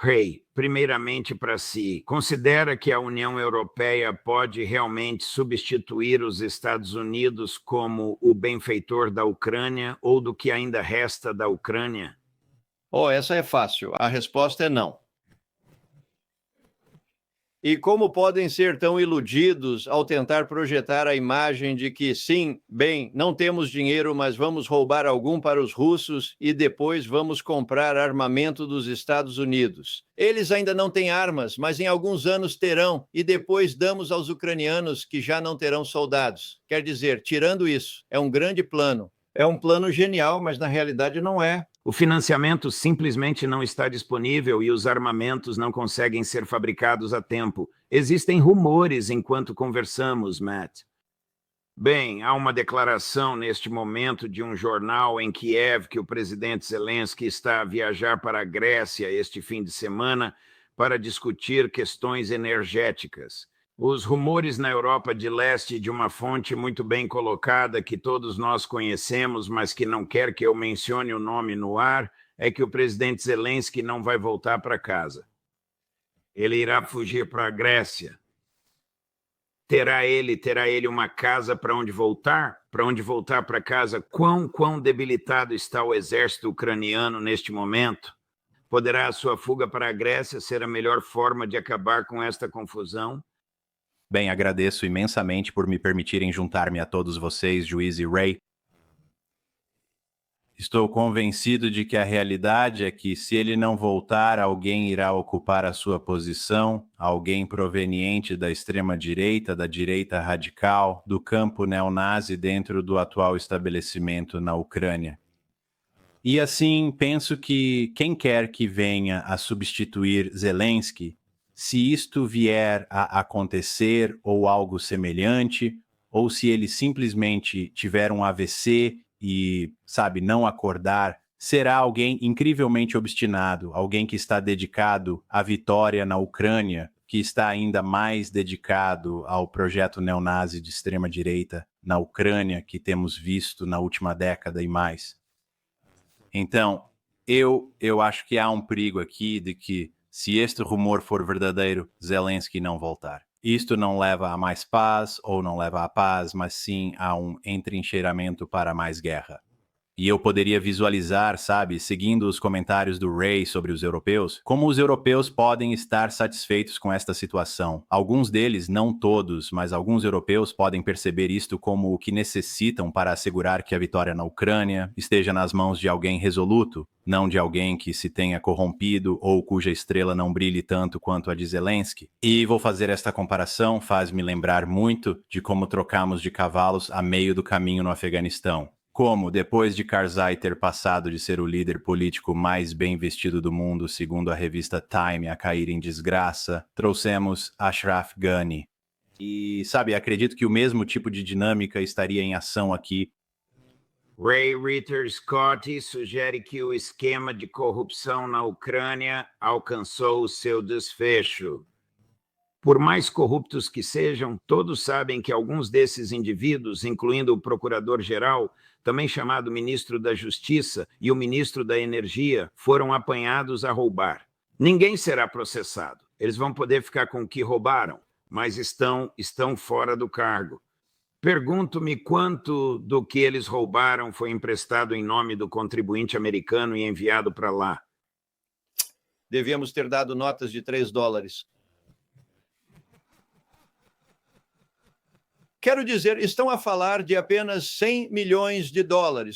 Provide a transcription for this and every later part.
Ray, primeiramente para si, considera que a União Europeia pode realmente substituir os Estados Unidos como o benfeitor da Ucrânia ou do que ainda resta da Ucrânia? Essa é fácil. A resposta é não. E como podem ser tão iludidos ao tentar projetar a imagem de que, sim, bem, não temos dinheiro, mas vamos roubar algum para os russos e depois vamos comprar armamento dos Estados Unidos? Eles ainda não têm armas, mas em alguns anos terão, e depois damos aos ucranianos que já não terão soldados. Quer dizer, tirando isso, é um grande plano. É um plano genial, mas na realidade não é. O financiamento simplesmente não está disponível e os armamentos não conseguem ser fabricados a tempo. Existem rumores enquanto conversamos, Matt. Bem, há uma declaração neste momento de um jornal em Kiev que o presidente Zelensky está a viajar para a Grécia este fim de semana para discutir questões energéticas. Os rumores na Europa de Leste de uma fonte muito bem colocada que todos nós conhecemos, mas que não quer que eu mencione o nome no ar, é que o presidente Zelensky não vai voltar para casa. Ele irá fugir para a Grécia. Terá ele uma casa para onde voltar? Para onde voltar para casa? Quão debilitado está o exército ucraniano neste momento? Poderá a sua fuga para a Grécia ser a melhor forma de acabar com esta confusão? Bem, agradeço imensamente por me permitirem juntar-me a todos vocês, Juiz e Ray. Estou convencido de que a realidade é que, se ele não voltar, alguém irá ocupar a sua posição, alguém proveniente da extrema-direita, da direita radical, do campo neonazi dentro do atual estabelecimento na Ucrânia. E assim, penso que quem quer que venha a substituir Zelensky, se isto vier a acontecer ou algo semelhante, ou se ele simplesmente tiver um AVC e, não acordar, será alguém incrivelmente obstinado, alguém que está dedicado à vitória na Ucrânia, que está ainda mais dedicado ao projeto neonazi de extrema-direita na Ucrânia que temos visto na última década e mais. Então, eu acho que há um perigo aqui de que, se este rumor for verdadeiro, Zelensky não voltar. Isto não leva a mais paz, ou não leva a paz, mas sim a um entrincheiramento para mais guerra. E eu poderia visualizar, seguindo os comentários do Ray sobre os europeus, como os europeus podem estar satisfeitos com esta situação. Alguns deles, não todos, mas alguns europeus podem perceber isto como o que necessitam para assegurar que a vitória na Ucrânia esteja nas mãos de alguém resoluto, não de alguém que se tenha corrompido ou cuja estrela não brilhe tanto quanto a de Zelensky. E vou fazer esta comparação, faz-me lembrar muito de como trocamos de cavalos a meio do caminho no Afeganistão. Como, depois de Karzai ter passado de ser o líder político mais bem vestido do mundo, segundo a revista Time, a cair em desgraça, trouxemos Ashraf Ghani. E, acredito que o mesmo tipo de dinâmica estaria em ação aqui. Ray Ritter Scott sugere que o esquema de corrupção na Ucrânia alcançou o seu desfecho. Por mais corruptos que sejam, todos sabem que alguns desses indivíduos, incluindo o procurador-geral, também chamado ministro da Justiça, e o ministro da Energia, foram apanhados a roubar. Ninguém será processado. Eles vão poder ficar com o que roubaram, mas estão fora do cargo. Pergunto-me quanto do que eles roubaram foi emprestado em nome do contribuinte americano e enviado para lá. Devíamos ter dado notas de $3. Quero dizer, estão a falar de apenas $100 milhões,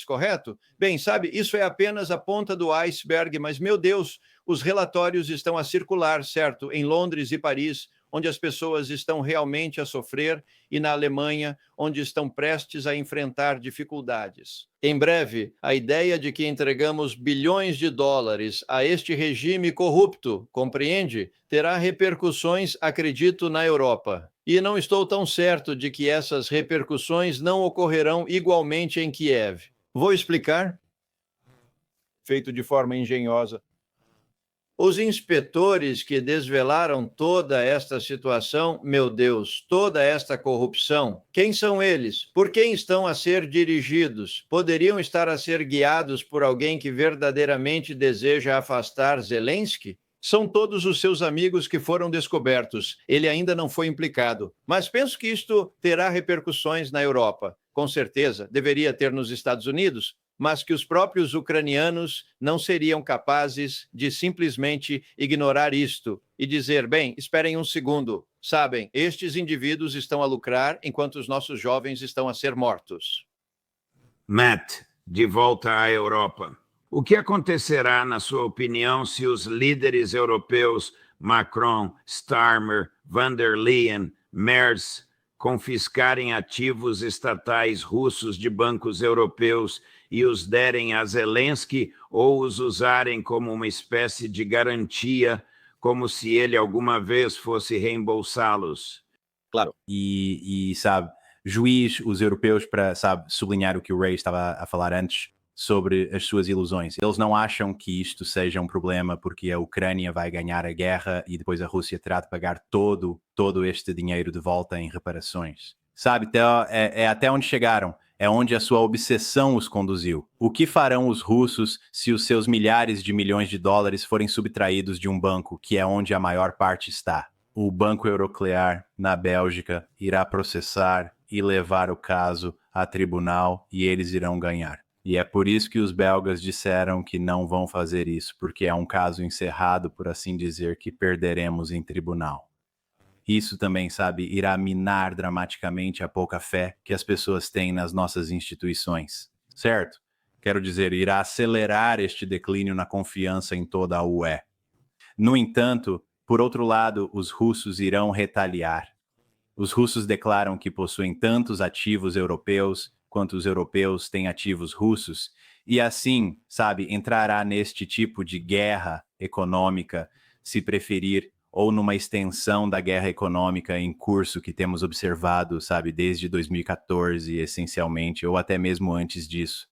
correto? Bem, isso é apenas a ponta do iceberg, mas, meu Deus, os relatórios estão a circular, certo? Em Londres e Paris, onde as pessoas estão realmente a sofrer, e na Alemanha, onde estão prestes a enfrentar dificuldades. Em breve, a ideia de que entregamos bilhões de dólares a este regime corrupto, compreende? Terá repercussões, acredito, na Europa. E não estou tão certo de que essas repercussões não ocorrerão igualmente em Kiev. Vou explicar? Feito de forma engenhosa. Os inspetores que desvelaram toda esta situação, meu Deus, toda esta corrupção, quem são eles? Por quem estão a ser dirigidos? Poderiam estar a ser guiados por alguém que verdadeiramente deseja afastar Zelensky? São todos os seus amigos que foram descobertos. Ele ainda não foi implicado. Mas penso que isto terá repercussões na Europa. Com certeza, deveria ter nos Estados Unidos, mas que os próprios ucranianos não seriam capazes de simplesmente ignorar isto e dizer, bem, esperem um segundo. Sabem, estes indivíduos estão a lucrar enquanto os nossos jovens estão a ser mortos. Matt, de volta à Europa. O que acontecerá, na sua opinião, se os líderes europeus Macron, Starmer, van der Leyen, Merz confiscarem ativos estatais russos de bancos europeus e os derem a Zelensky ou os usarem como uma espécie de garantia, como se ele alguma vez fosse reembolsá-los? Claro. Sabe, juiz os europeus para, sabe, sublinhar o que o Ray estava a falar antes sobre as suas ilusões. Eles não acham que isto seja um problema porque a Ucrânia vai ganhar a guerra e depois a Rússia terá de pagar todo este dinheiro de volta em reparações. Sabe, é até onde chegaram. É onde a sua obsessão os conduziu. O que farão os russos se os seus milhares de milhões de dólares forem subtraídos de um banco, que é onde a maior parte está? O Banco Euroclear, na Bélgica, irá processar e levar o caso a tribunal e eles irão ganhar. E é por isso que os belgas disseram que não vão fazer isso, porque é um caso encerrado, por assim dizer, que perderemos em tribunal. Isso também, sabe, irá minar dramaticamente a pouca fé que as pessoas têm nas nossas instituições, certo? Quero dizer, irá acelerar este declínio na confiança em toda a UE. No entanto, por outro lado, os russos irão retaliar. Os russos declaram que possuem tantos ativos europeus quanto os europeus têm ativos russos, e assim, sabe, entrará neste tipo de guerra econômica, se preferir, ou numa extensão da guerra econômica em curso que temos observado, sabe, desde 2014, essencialmente, ou até mesmo antes disso.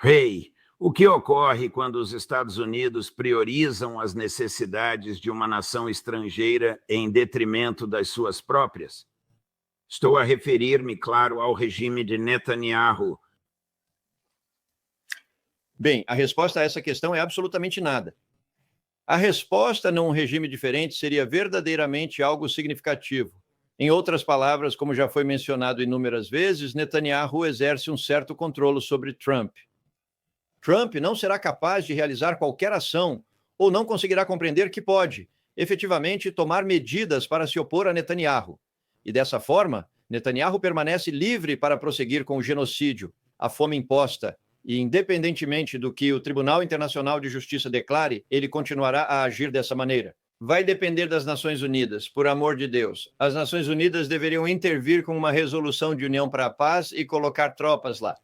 Hey, o que ocorre quando os Estados Unidos priorizam as necessidades de uma nação estrangeira em detrimento das suas próprias? Estou a referir-me, claro, ao regime de Netanyahu. Bem, a resposta a essa questão é absolutamente nada. A resposta num regime diferente seria verdadeiramente algo significativo. Em outras palavras, como já foi mencionado inúmeras vezes, Netanyahu exerce um certo controle sobre Trump. Trump não será capaz de realizar qualquer ação ou não conseguirá compreender que pode, efetivamente, tomar medidas para se opor a Netanyahu. E dessa forma, Netanyahu permanece livre para prosseguir com o genocídio, a fome imposta, e independentemente do que o Tribunal Internacional de Justiça declare, ele continuará a agir dessa maneira. Vai depender das Nações Unidas, por amor de Deus. As Nações Unidas deveriam intervir com uma resolução de união para a paz e colocar tropas lá.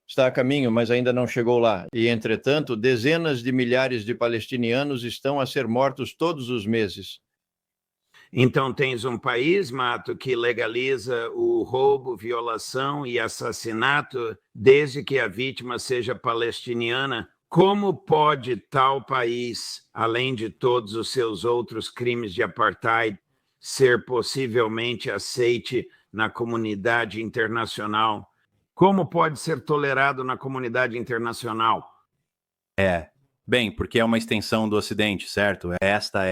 Está a caminho, mas ainda não chegou lá. E, entretanto, dezenas de milhares de palestinianos estão a ser mortos todos os meses. Então tens um país, Mato, que legaliza o roubo, violação e assassinato desde que a vítima seja palestiniana. Como pode tal país, além de todos os seus outros crimes de apartheid, ser possivelmente aceite na comunidade internacional? Como pode ser tolerado na comunidade internacional? Bem, porque é uma extensão do Ocidente, certo? Esta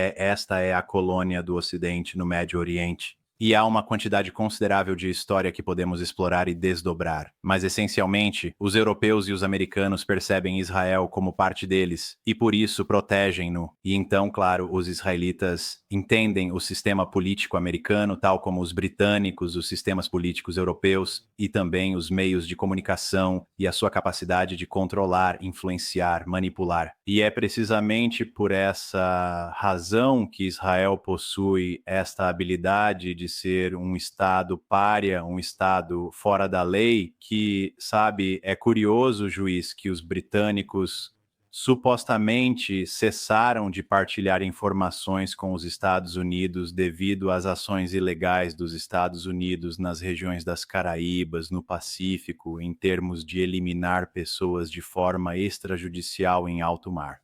é a colônia do Ocidente no Médio Oriente. E há uma quantidade considerável de história que podemos explorar e desdobrar. Mas, essencialmente, os europeus e os americanos percebem Israel como parte deles e, por isso, protegem-no. E então, claro, os israelitas entendem o sistema político americano, tal como os britânicos, os sistemas políticos europeus e também os meios de comunicação e a sua capacidade de controlar, influenciar, manipular. E é precisamente por essa razão que Israel possui esta habilidade de ser um estado pária, um estado fora da lei, que, sabe, é curioso, juiz, que os britânicos supostamente cessaram de partilhar informações com os Estados Unidos devido às ações ilegais dos Estados Unidos nas regiões das Caraíbas, no Pacífico, em termos de eliminar pessoas de forma extrajudicial em alto mar.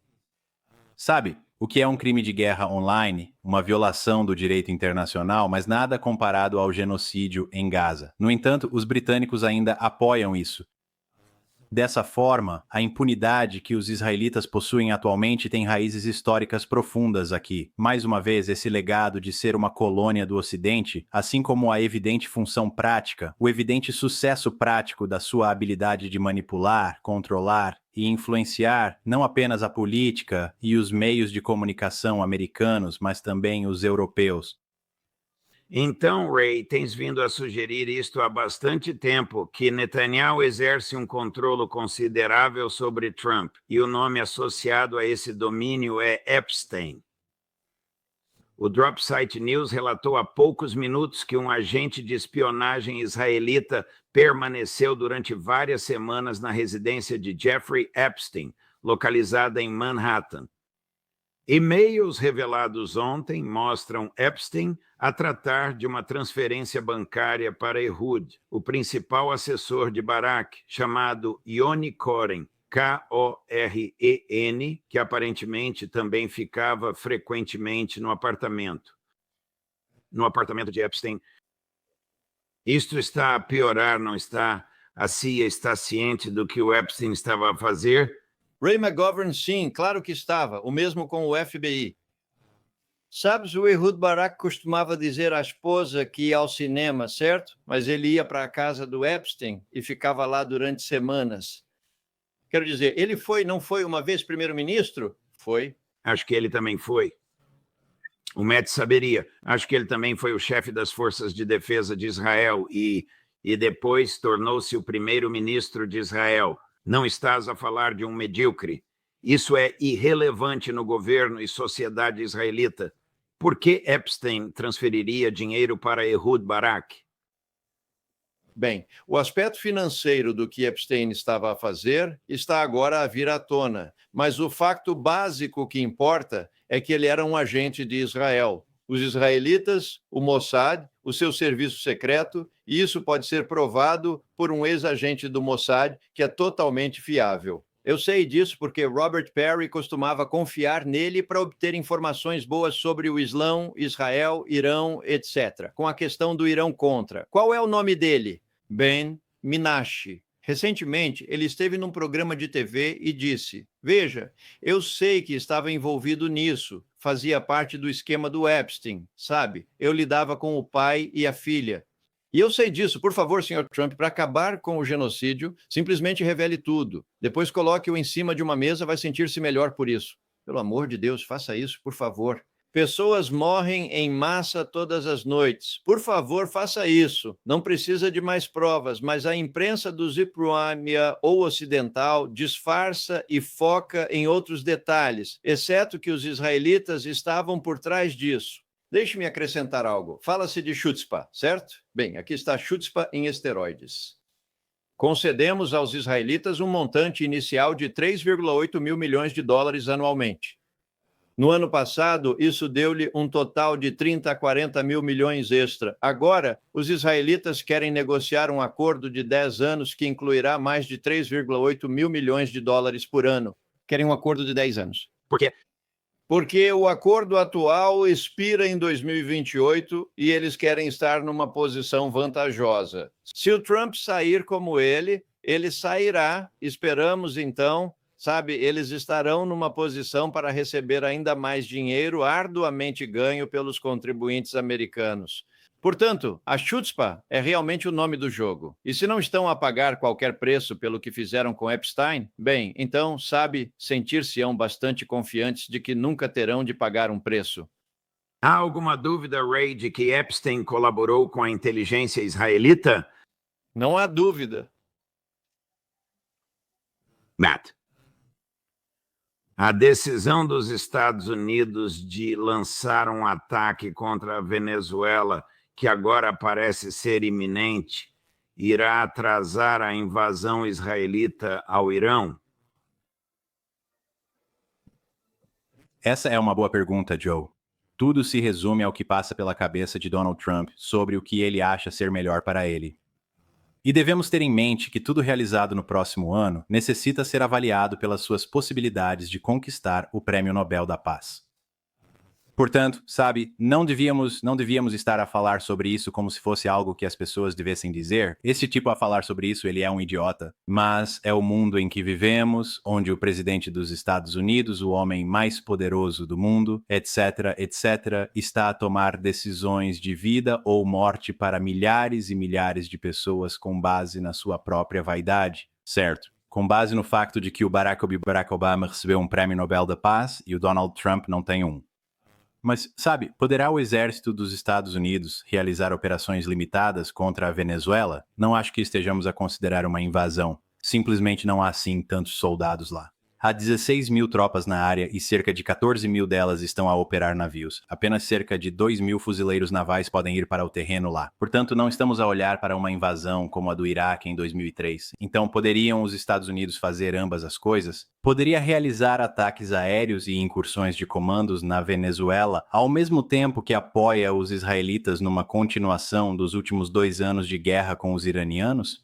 Sabe, o que é um crime de guerra online, uma violação do direito internacional, mas nada comparado ao genocídio em Gaza. No entanto, os britânicos ainda apoiam isso. Dessa forma, a impunidade que os israelitas possuem atualmente tem raízes históricas profundas aqui. Mais uma vez, esse legado de ser uma colônia do Ocidente, assim como a evidente função prática, o evidente sucesso prático da sua habilidade de manipular, controlar e influenciar não apenas a política e os meios de comunicação americanos, mas também os europeus. Então, Ray, tens vindo a sugerir isto há bastante tempo, que Netanyahu exerce um controle considerável sobre Trump, e o nome associado a esse domínio é Epstein. O Dropsite News relatou há poucos minutos que um agente de espionagem israelita permaneceu durante várias semanas na residência de Jeffrey Epstein, localizada em Manhattan. E-mails revelados ontem mostram Epstein a tratar de uma transferência bancária para Ehud, o principal assessor de Barak, chamado Yoni Koren, Koren, que aparentemente também ficava frequentemente no apartamento de Epstein. Isto está a piorar, não está? A CIA está ciente do que o Epstein estava a fazer? Ray McGovern, sim, claro que estava, o mesmo com o FBI. Sabes, o Ehud Barak costumava dizer à esposa que ia ao cinema, certo? Mas ele ia para a casa do Epstein e ficava lá durante semanas. Quero dizer, ele não foi uma vez primeiro-ministro? Foi. Acho que ele também foi. O Matt saberia. Acho que ele também foi o chefe das Forças de Defesa de Israel e depois tornou-se o primeiro-ministro de Israel. Não estás a falar de um medíocre. Isso é irrelevante no governo e sociedade israelita. Por que Epstein transferiria dinheiro para Ehud Barak? Bem, o aspecto financeiro do que Epstein estava a fazer está agora a vir à tona, mas o facto básico que importa é que ele era um agente de Israel. Os israelitas, o Mossad, o seu serviço secreto, e isso pode ser provado por um ex-agente do Mossad que é totalmente fiável. Eu sei disso porque Robert Perry costumava confiar nele para obter informações boas sobre o Islão, Israel, Irão, etc. Com a questão do Irão contra. Qual é o nome dele? Ben Minashi. Recentemente, ele esteve num programa de TV e disse: "Veja, eu sei que estava envolvido nisso, fazia parte do esquema do Epstein, sabe? Eu lidava com o pai e a filha. E eu sei disso, por favor, Sr. Trump, para acabar com o genocídio, simplesmente revele tudo. Depois coloque-o em cima de uma mesa, vai sentir-se melhor por isso. Pelo amor de Deus, faça isso, por favor. Pessoas morrem em massa todas as noites. Por favor, faça isso. Não precisa de mais provas, mas a imprensa do Zipruamia ou ocidental disfarça e foca em outros detalhes, exceto que os israelitas estavam por trás disso. Deixe-me acrescentar algo. Fala-se de chutzpah, certo? Bem, aqui está chutzpah em esteroides. Concedemos aos israelitas um montante inicial de 3,8 mil milhões de dólares anualmente. No ano passado, isso deu-lhe um total de 30 a 40 mil milhões extra. Agora, os israelitas querem negociar um acordo de 10 anos que incluirá mais de 3,8 mil milhões de dólares por ano. Querem um acordo de 10 anos. Por quê? Porque o acordo atual expira em 2028 e eles querem estar numa posição vantajosa. Se o Trump sair como ele sairá, esperamos então, sabe, eles estarão numa posição para receber ainda mais dinheiro arduamente ganho pelos contribuintes americanos. Portanto, a chutzpah é realmente o nome do jogo. E se não estão a pagar qualquer preço pelo que fizeram com Epstein, bem, então, sabe, sentir-se-ão bastante confiantes de que nunca terão de pagar um preço. Há alguma dúvida, Ray, de que Epstein colaborou com a inteligência israelita? Não há dúvida. Matt. A decisão dos Estados Unidos de lançar um ataque contra a Venezuela, que agora parece ser iminente, irá atrasar a invasão israelita ao Irão? Essa é uma boa pergunta, Joe. Tudo se resume ao que passa pela cabeça de Donald Trump sobre o que ele acha ser melhor para ele. E devemos ter em mente que tudo realizado no próximo ano necessita ser avaliado pelas suas possibilidades de conquistar o Prêmio Nobel da Paz. Portanto, sabe, não devíamos estar a falar sobre isso como se fosse algo que as pessoas devessem dizer. Esse tipo a falar sobre isso, ele é um idiota. Mas é o mundo em que vivemos, onde o presidente dos Estados Unidos, o homem mais poderoso do mundo, etc., etc., está a tomar decisões de vida ou morte para milhares e milhares de pessoas com base na sua própria vaidade, certo? Com base no facto de que o Barack Obama recebeu um prêmio Nobel da Paz e o Donald Trump não tem um. Mas, sabe, poderá o exército dos Estados Unidos realizar operações limitadas contra a Venezuela? Não acho que estejamos a considerar uma invasão. Simplesmente não há, assim, tantos soldados lá. Há 16 mil tropas na área e cerca de 14 mil delas estão a operar navios. Apenas cerca de 2 mil fuzileiros navais podem ir para o terreno lá. Portanto, não estamos a olhar para uma invasão como a do Iraque em 2003. Então, poderiam os Estados Unidos fazer ambas as coisas? Poderia realizar ataques aéreos e incursões de comandos na Venezuela, ao mesmo tempo que apoia os israelitas numa continuação dos últimos 2 anos de guerra com os iranianos?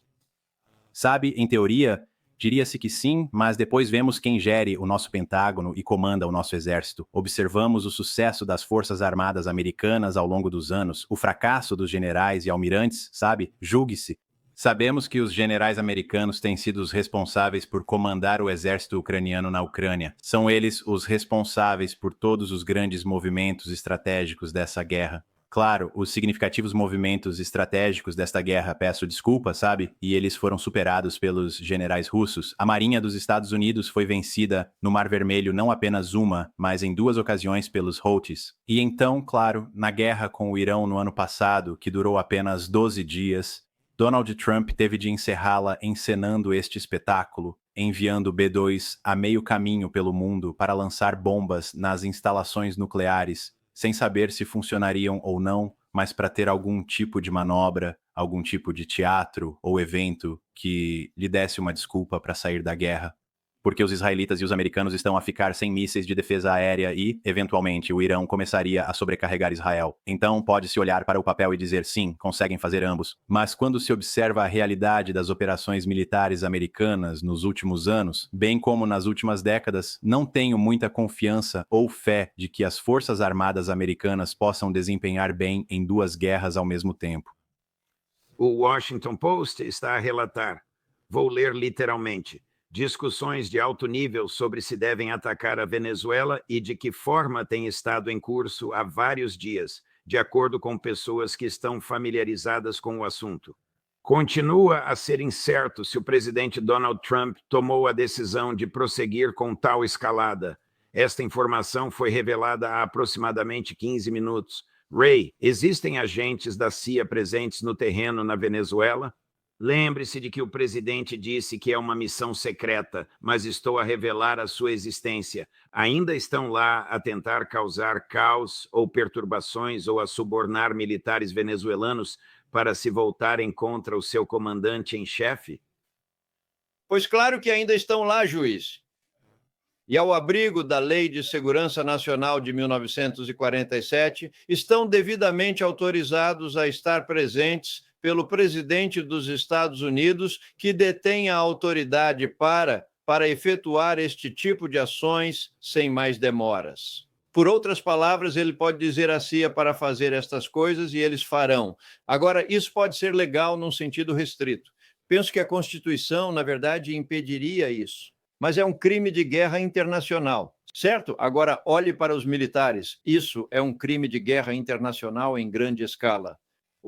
Sabe, em teoria, diria-se que sim, mas depois vemos quem gere o nosso Pentágono e comanda o nosso exército. Observamos o sucesso das Forças Armadas americanas ao longo dos anos, o fracasso dos generais e almirantes, sabe? Julgue-se. Sabemos que os generais americanos têm sido os responsáveis por comandar o exército ucraniano na Ucrânia. São eles os responsáveis por todos os grandes movimentos estratégicos dessa guerra. Claro, os significativos movimentos estratégicos desta guerra, peço desculpa, sabe? E eles foram superados pelos generais russos. A Marinha dos Estados Unidos foi vencida no Mar Vermelho não apenas uma, mas em 2 ocasiões pelos Houthis. E então, claro, na guerra com o Irão no ano passado, que durou apenas 12 dias, Donald Trump teve de encerrá-la encenando este espetáculo, enviando B-2 a meio caminho pelo mundo para lançar bombas nas instalações nucleares, sem saber se funcionariam ou não, mas para ter algum tipo de manobra, algum tipo de teatro ou evento que lhe desse uma desculpa para sair da guerra. Porque os israelitas e os americanos estão a ficar sem mísseis de defesa aérea e, eventualmente, o Irão começaria a sobrecarregar Israel. Então, pode-se olhar para o papel e dizer sim, conseguem fazer ambos. Mas quando se observa a realidade das operações militares americanas nos últimos anos, bem como nas últimas décadas, não tenho muita confiança ou fé de que as forças armadas americanas possam desempenhar bem em 2 guerras ao mesmo tempo. O Washington Post está a relatar, vou ler literalmente, discussões de alto nível sobre se devem atacar a Venezuela e de que forma têm estado em curso há vários dias, de acordo com pessoas que estão familiarizadas com o assunto. Continua a ser incerto se o presidente Donald Trump tomou a decisão de prosseguir com tal escalada. Esta informação foi revelada há aproximadamente 15 minutos. Ray, existem agentes da CIA presentes no terreno na Venezuela? Lembre-se de que o presidente disse que é uma missão secreta, mas estou a revelar a sua existência. Ainda estão lá a tentar causar caos ou perturbações ou a subornar militares venezuelanos para se voltarem contra o seu comandante em chefe? Pois claro que ainda estão lá, juiz. E ao abrigo da Lei de Segurança Nacional de 1947, estão devidamente autorizados a estar presentes pelo presidente dos Estados Unidos, que detém a autoridade para efetuar este tipo de ações sem mais demoras. Por outras palavras, ele pode dizer à CIA para fazer estas coisas e eles farão. Agora, isso pode ser legal num sentido restrito. Penso que a Constituição, na verdade, impediria isso. Mas é um crime de guerra internacional, certo? Agora, olhe para os militares. Isso é um crime de guerra internacional em grande escala.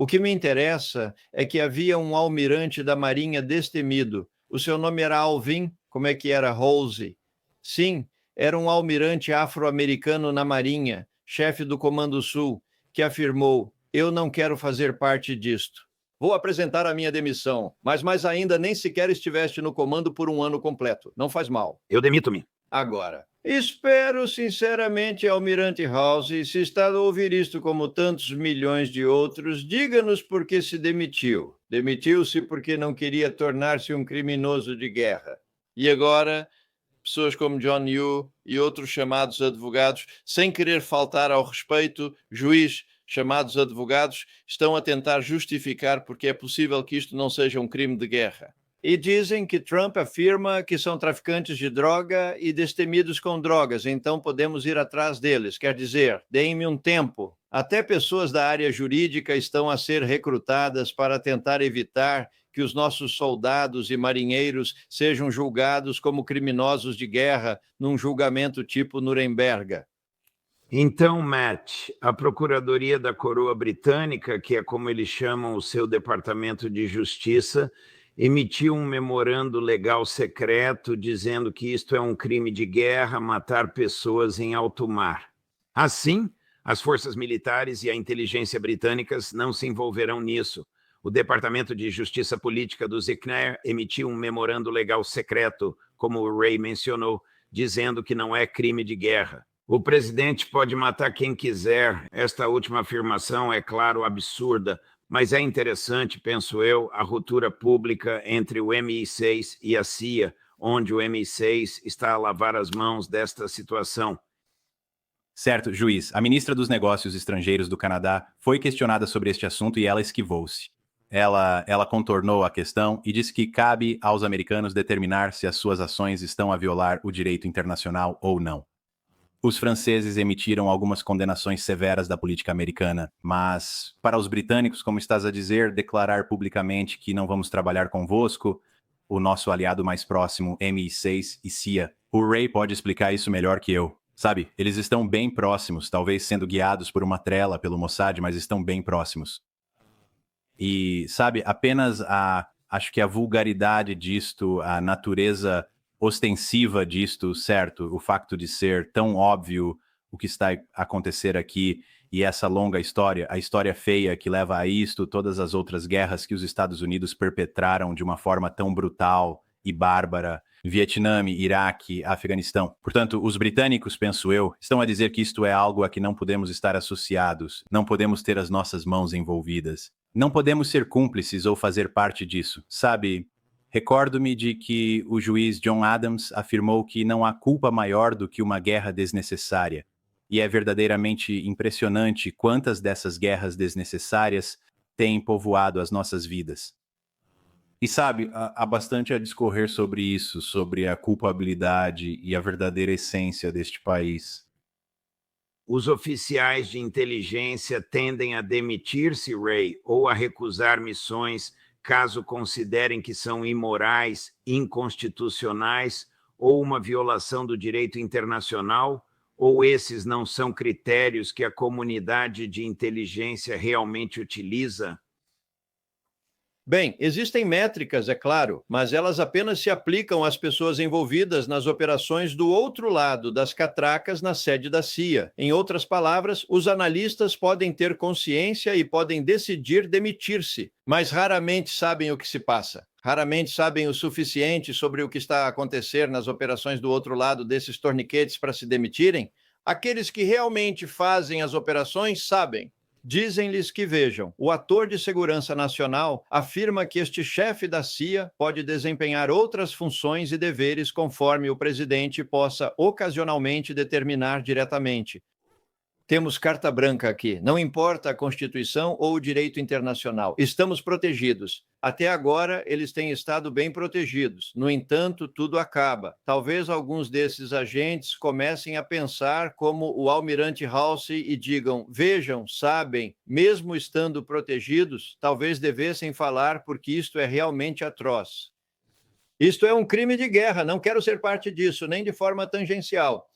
O que me interessa é que havia um almirante da Marinha destemido. O seu nome era Alvin, como é que era? Halsey. Sim, era um almirante afro-americano na Marinha, chefe do Comando Sul, que afirmou: eu não quero fazer parte disto. Vou apresentar a minha demissão, mas mais ainda nem sequer estiveste no comando por 1 ano completo. Não faz mal. Eu demito-me. Agora, espero sinceramente, Almirante Halsey, se está a ouvir isto como tantos milhões de outros, diga-nos por que se demitiu. Demitiu-se porque não queria tornar-se um criminoso de guerra. E agora, pessoas como John Yoo e outros chamados advogados, sem querer faltar ao respeito, juiz, chamados advogados, estão a tentar justificar porque é possível que isto não seja um crime de guerra. E dizem que Trump afirma que são traficantes de droga e destemidos com drogas, então podemos ir atrás deles. Quer dizer, deem-me um tempo. Até pessoas da área jurídica estão a ser recrutadas para tentar evitar que os nossos soldados e marinheiros sejam julgados como criminosos de guerra num julgamento tipo Nuremberg. Então, Matt, a Procuradoria da Coroa Britânica, que é como eles chamam o seu Departamento de Justiça, emitiu um memorando legal secreto dizendo que isto é um crime de guerra, matar pessoas em alto mar. Assim, as forças militares e a inteligência britânicas não se envolverão nisso. O Departamento de Justiça Política do Zicner emitiu um memorando legal secreto, como o Ray mencionou, dizendo que não é crime de guerra. O presidente pode matar quem quiser. Esta última afirmação é, claro, absurda, mas é interessante, penso eu, a ruptura pública entre o MI6 e a CIA, onde o MI6 está a lavar as mãos desta situação. Certo, juiz. A ministra dos Negócios Estrangeiros do Canadá foi questionada sobre este assunto e ela esquivou-se. Ela contornou a questão e disse que cabe aos americanos determinar se as suas ações estão a violar o direito internacional ou não. Os franceses emitiram algumas condenações severas da política americana, mas, para os britânicos, como estás a dizer, declarar publicamente que não vamos trabalhar convosco, o nosso aliado mais próximo, MI6 e CIA, o Ray pode explicar isso melhor que eu. Sabe, eles estão bem próximos, talvez sendo guiados por uma trela pelo Mossad, mas estão bem próximos. E, sabe, acho que a vulgaridade disto, a natureza ostensiva disto, certo? O facto de ser tão óbvio o que está a acontecer aqui e essa longa história, a história feia que leva a isto, todas as outras guerras que os Estados Unidos perpetraram de uma forma tão brutal e bárbara, Vietnã, Iraque, Afeganistão. Portanto, os britânicos, penso eu, estão a dizer que isto é algo a que não podemos estar associados, não podemos ter as nossas mãos envolvidas, não podemos ser cúmplices ou fazer parte disso, sabe? Recordo-me de que o juiz John Adams afirmou que não há culpa maior do que uma guerra desnecessária. E é verdadeiramente impressionante quantas dessas guerras desnecessárias têm povoado as nossas vidas. E sabe, há bastante a discorrer sobre isso, sobre a culpabilidade e a verdadeira essência deste país. Os oficiais de inteligência tendem a demitir-se, Ray, ou a recusar missões caso considerem que são imorais, inconstitucionais ou uma violação do direito internacional, ou esses não são critérios que a comunidade de inteligência realmente utiliza? Bem, existem métricas, é claro, mas elas apenas se aplicam às pessoas envolvidas nas operações do outro lado das catracas na sede da CIA. Em outras palavras, os analistas podem ter consciência e podem decidir demitir-se, mas raramente sabem o que se passa. Raramente sabem o suficiente sobre o que está a acontecer nas operações do outro lado desses torniquetes para se demitirem. Aqueles que realmente fazem as operações sabem. Dizem-lhes que vejam, o ator de segurança nacional afirma que este chefe da CIA pode desempenhar outras funções e deveres conforme o presidente possa ocasionalmente determinar diretamente. Temos carta branca aqui, não importa a Constituição ou o direito internacional, estamos protegidos. Até agora, eles têm estado bem protegidos. No entanto, tudo acaba. Talvez alguns desses agentes comecem a pensar como o almirante Halsey e digam, vejam, sabem, mesmo estando protegidos, talvez devessem falar porque isto é realmente atroz. Isto é um crime de guerra, não quero ser parte disso, nem de forma tangencial.